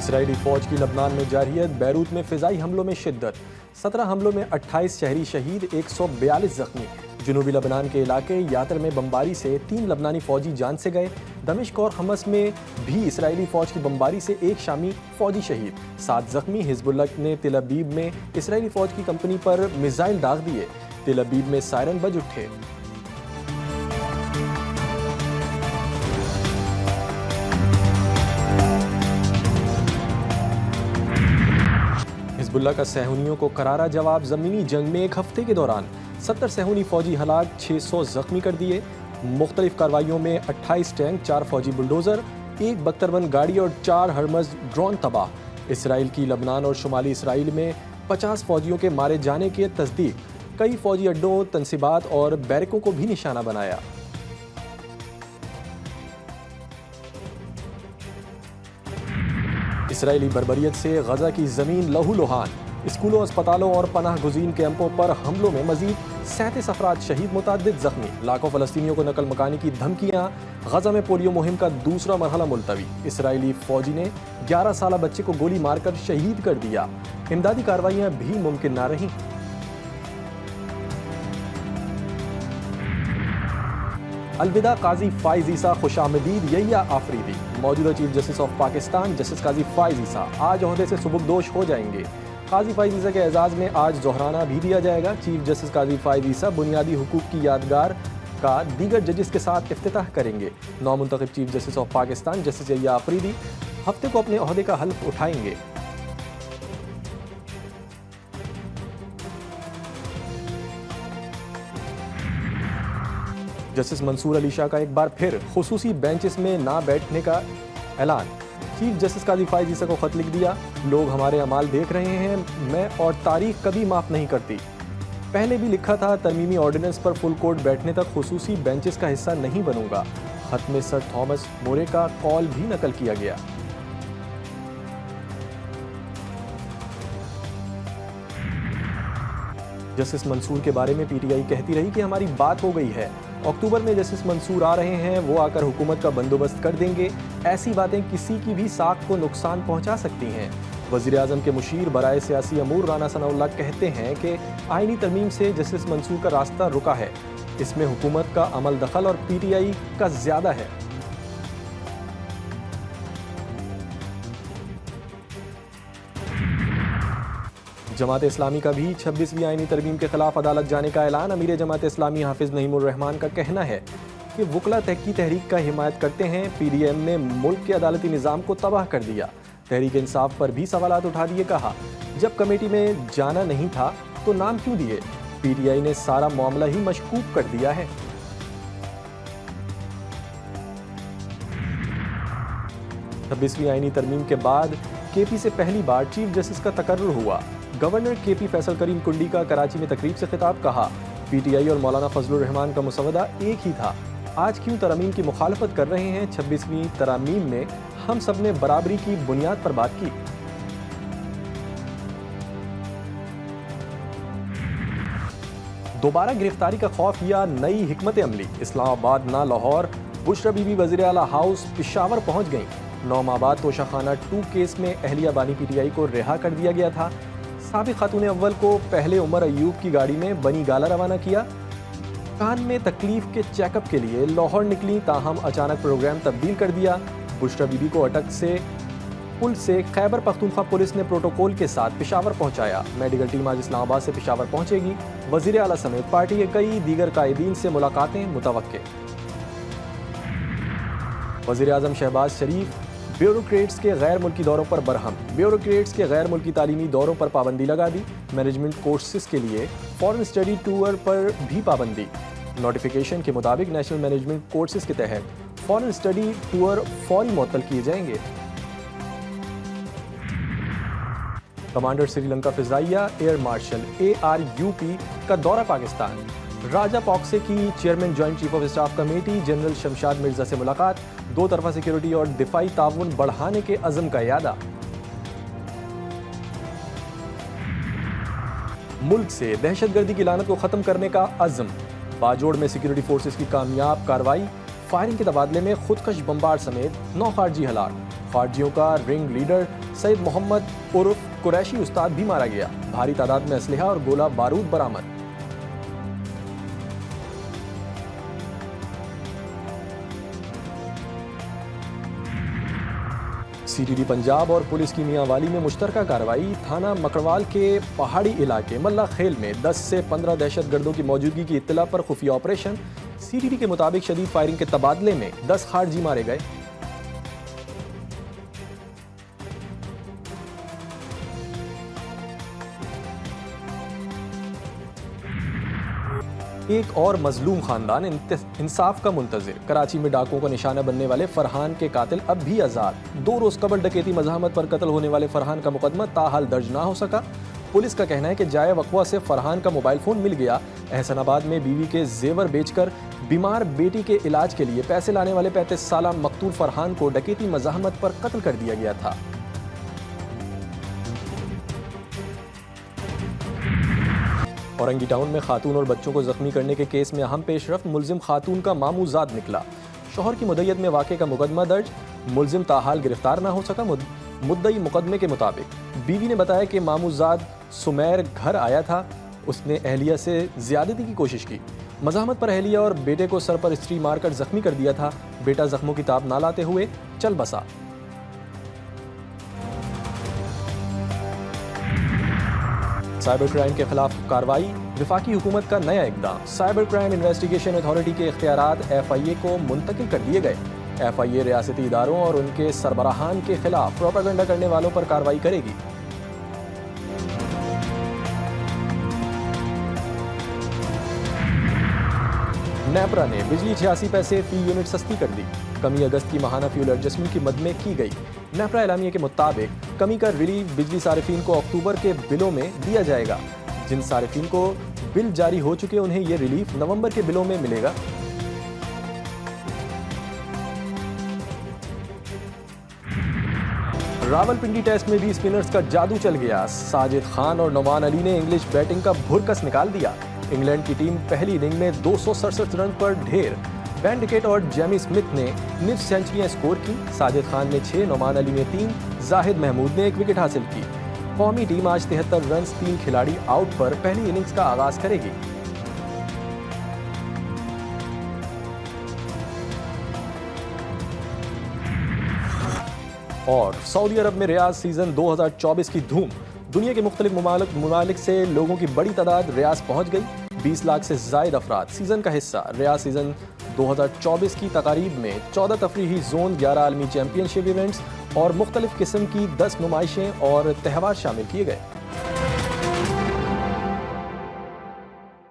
Israeli फौज की लबनान में जारियत, बैरूत में फिजाई हमलों में शिद्दत। 17 हमलों में 28 शहरी शहीद, 142 जख्मी। जुनूबी लबनान के इलाके यातर में बमबारी से 3 लबनानी फौजी जान से गए। दमिश्क और हमस में भी इसराइली फौज की बमबारी से 1 शामी फौजी शहीद, 7 जख्मी। हिजबुल्लाह ने तेल अबीब में इसराइली फौज की कंपनी पर मिसाइल दाग दिए। तेल अबीब में सायरन बज उठे। हिजबुल्लाह का सहूनियों को करारा जवाब, ज़मीनी जंग में 1 हफ्ते के दौरान 70 सहूनी फौजी हलाक, 600 जख्मी कर दिए। मुख्तलिफ कार्रवाइयों में 28 टैंक, 4 फौजी बुलडोज़र, 1 बख्तरबंद गाड़ी और 4 हरमज ड्रोन तबाह। इसराइल की लबनान और शुमाली इसराइल में 50 फौजियों के मारे जाने की तस्दीक। कई फौजी अड्डों, तनसीबात और बैरकों को भी निशाना बनाया। इसराइली बर्बरियत से गजा की जमीन लहूलुहान। स्कूलों, अस्पतालों और पनाह गुज़ीन कैंपों पर हमलों में मजीद 37 अफराद शहीद, मुतअद्दिद जख्मी। लाखों फ़लस्तीनियों को नकल मकानी की धमकियाँ। गजा में पोलियो मुहिम का दूसरा मरहला मुलतवी। इसराइली फौजी ने 11 साला बच्चे को गोली मारकर शहीद कर दिया। इमदादी कार्रवाइयाँ भी मुमकिन ना रहीं। अलविदा काजी फ़ाइज़ ईसा, खुशामदीद यहिया आफरीदी। मौजूदा chief justice of Pakistan justice Qazi Faez Isa आज ओहदे से सुबुकदोश हो जाएंगे। काजी फ़ाइज़ ईसा के एजाज़ में आज जोहराना भी दिया जाएगा। चीफ जस्टिस काजी फ़ाइज़ ईसा बुनियादी हुकूक की यादगार का दीगर जजेस के साथ इफ्तिताह करेंगे। नौमुंतखब chief justice of Pakistan justice Yahya Afridi हफ्ते को अपने ओहदे का हल्फ उठाएंगे। जस्टिस मंसूर अली शाह का एक बार फिर खुसूसी बेंचेस में ना बैठने का ऐलान। चीफ जस्टिस काजी फ़ाइज़ ईसा को खत लिख दिया, लोग हमारे अमाल देख रहे हैं, मैं और तारीख कभी माफ़ नहीं करती। पहले भी लिखा था, तरमीमी ऑर्डिनेंस पर फुल कोर्ट बैठने तक खुसूसी बेंचेस का हिस्सा नहीं बनूंगा। खत में सर थॉमस मोरे का कॉल भी नकल किया गया। जस्टिस मंसूर के बारे में पीटीआई कहती रही कि हमारी बात हो गई है। अक्टूबर में जस्टिस मंसूर आ रहे हैं, वो आकर हुकूमत का बंदोबस्त कर देंगे। ऐसी बातें किसी की भी साख को नुकसान पहुंचा सकती हैं। वज़ीर आज़म के मुशीर बराए सियासी अमूर राना सनाउल्लाह कहते हैं कि आईनी तरमीम से जस्टिस मंसूर का रास्ता रुका है। इसमें हुकूमत का अमल दखल और पीटीआई का ज़्यादा है। जमात इस्लामी का भी 26वीं आईनी तरमीम के खिलाफ अदालत जाने का ऐलान। अमीर जमात इस्लामी हाफिज नईमुर रहमान का कहना है कि वकला तहकी तहरीक का हिमायत करते हैं। पीडीएम ने मुल्क के अदालती निज़ाम को तबाह कर दिया। तहरीक इंसाफ पर भी सवालात उठा दिए। कहा, जब कमेटी में जाना नहीं था तो नाम क्यों दिए? पीटीआई ने सारा मामला ही मशकूक कर दिया है। छब्बीसवीं आईनी तरमीम के बाद केपी से पहली बार चीफ जस्टिस का तकर्रुर हुआ। गवर्नर केपी फैसल करीम कुंडी का कराची में तकरीब से खिताब। कहा, पीटीआई और मौलाना फजलुर रहमान का मुसवदा एक ही था, आज क्यों तरमीम की मुखालफत कर रहे हैं? 26वीं तरमीम में हम सब ने बराबरी की बुनियाद पर बात की। दोबारा गिरफ्तारी का खौफ या नई हिकमत अमली? इस्लामाबाद ना लाहौर, बुशरा बीबी वज़ीर आला हाउस पेशावर पहुंच गईं। 9 माह बाद तोशाखाना 2 केस में अहलिया बानी पीटीआई को रिहा कर दिया गया था। साबिक खातून अव्वल को पहले उमर अयूब की गाड़ी में बनी गाला रवाना किया। कान में तकलीफ के चेकअप के लिए लाहौर निकली, ताहम अचानक प्रोग्राम तब्दील कर दिया। बुशरा बीबी को अटक से पुल से खैबर पख्तूनख्वा पुलिस ने प्रोटोकॉल के साथ पेशावर पहुंचाया। मेडिकल टीम आज इस्लामाबाद से पेशावर पहुंचेगी। वज़ीर आला समेत पार्टी के कई दीगर कायदीन से मुलाकातें मुतवक्के। वज़ीर आज़म शहबाज शरीफ ब्यूरोक्रेट्स के गैर मुल्की दौरों पर बरहम। ब्यूरोक्रेट्स के गैर मुल्की तालीमी दौरों पर पाबंदी लगा दी। मैनेजमेंट कोर्सेज के लिए फॉरेन स्टडी टूर पर भी पाबंदी। नोटिफिकेशन के मुताबिक नेशनल मैनेजमेंट कोर्सेज के तहत फॉरेन स्टडी टूर फौरी मुअत्तल किए जाएंगे। कमांडर श्रीलंका फिजाइया एयर मार्शल ARUP का दौरा पाकिस्तान। राजा पॉक्से की chairman joint chief of staff committee general Shamshad Mirza से मुलाकात। 2 तरफा सिक्योरिटी और दिफाई ताउन बढ़ाने के अज़म का यादा। मुल्क से दहशतगर्दी की लानत को खत्म करने का अज़म। बाजोड़ में सिक्योरिटी फोर्सेस की कामयाब कार्रवाई। फायरिंग के तबादले में खुदकश बमबार समेत 9 खारजी हलाक। खारजियों का रिंग लीडर सईद मोहम्मद उर्फ कुरैशी उस्ताद भी मारा गया। भारी तादाद में असलहा और गोला बारूद बरामद। सीटीडी पंजाब और पुलिस की मियांवाली में मुश्तरका कार्रवाई। थाना मकड़वाल के पहाड़ी इलाके मल्ला खेल में 10 से 15 दहशतगर्दों की मौजूदगी की इत्तला पर खुफिया ऑपरेशन। सीटीडी के मुताबिक शदीद फायरिंग के तबादले में 10 खारजी मारे गए। एक और मजलूम खानदान इंसाफ का मुंतजिर। कराची में डाकुओं का निशाना बनने वाले फरहान के कातिल अब भी आज़ाद। 2 रोज कबल डकैती मज़ाहमत पर कत्ल होने वाले फरहान का मुकदमा ताहाल दर्ज ना हो सका। पुलिस का कहना है कि जाए वक़्वा से फरहान का मोबाइल फ़ोन मिल गया। एहसनाबाद में बीवी के जेवर बेचकर बीमार बेटी के इलाज के लिए पैसे लाने वाले 35 साला मकतूल फरहान को डकैती मज़ाहमत पर कत्ल कर दिया गया था। औरंगी टाउन में खातून और बच्चों को जख्मी करने के केस में अहम पेशरफ्त। मुलजिम खातून का मामूजाद निकला। शोहर की मुद्दत में वाक़े का मुकदमा दर्ज। मुलजिम ताहाल गिरफ्तार ना हो सका। मुद्दई मुकदमे के मुताबिक बीवी ने बताया कि मामूजाद सुमैर घर आया था। उसने अहलिया से ज्यादती की कोशिश की। मज़ाहमत पर अहलिया और बेटे को सर पर स्त्री मारकर जख्मी कर दिया था। बेटा जख्मों की ताब ना लाते हुए चल बसा। साइबर क्राइम के खिलाफ कार्रवाई। वफाकी हुकूमत का नया इकदाम। साइबर क्राइम इन्वेस्टिगेशन अथॉरिटी के इख्तियारात FIA को मुंतकिल कर दिए गए। FIA रियासती इदारों और उनके सरबराहान के खिलाफ प्रोपेगेंडा करने वालों पर कार्रवाई करेगी। नेपरा ने बिजली 86 पैसे फी यूनिट सस्ती कर दी। कमी अगस्त की माहाना फ्यूल एडजस्टमेंट की मद में की गई। नेपरा एलामिया के मुताबिक कमी का रिलीफ बिजली सारिफीन को अक्टूबर के बिलों में दिया जाएगा। जिन सारिफीन को बिल जारी हो चुके उन्हें यह रिलीफ नवंबर के बिलों में मिलेगा। रावलपिंडी टेस्ट में भी स्पिनर्स का जादू चल गया। साजिद खान और नोमान अली ने इंग्लिश बैटिंग का भुरकस निकाल दिया। इंग्लैंड की टीम पहली इनिंग में 267 रन पर ढेर। बेन डिकेट और जेमी स्मिथ ने निफ्ट सेंचुरियां स्कोर की। साजिद खान ने 6, नोमान अली ने 3, जाहिद महमूद ने 1 विकेट हासिल की। कौमी टीम आज 73 रन 3 खिलाड़ी आउट पर पहली इनिंग्स का आगाज करेगी। और सऊदी अरब में रियाज सीजन 2024 की धूम। दुनिया के मुख्तलिफ ममालिक से लोगों की बड़ी तादाद रियाज पहुंच गई। 20 लाख से जायद अफराद सीजन का हिस्सा। रियाज सीजन 2024 की तकारीब में 14 तफरीही जोन, 11 आलमी चैंपियनशिप इवेंट्स और मुख्तलिफ किस्म की 10 नुमाइशें और त्यौहार शामिल किए गए।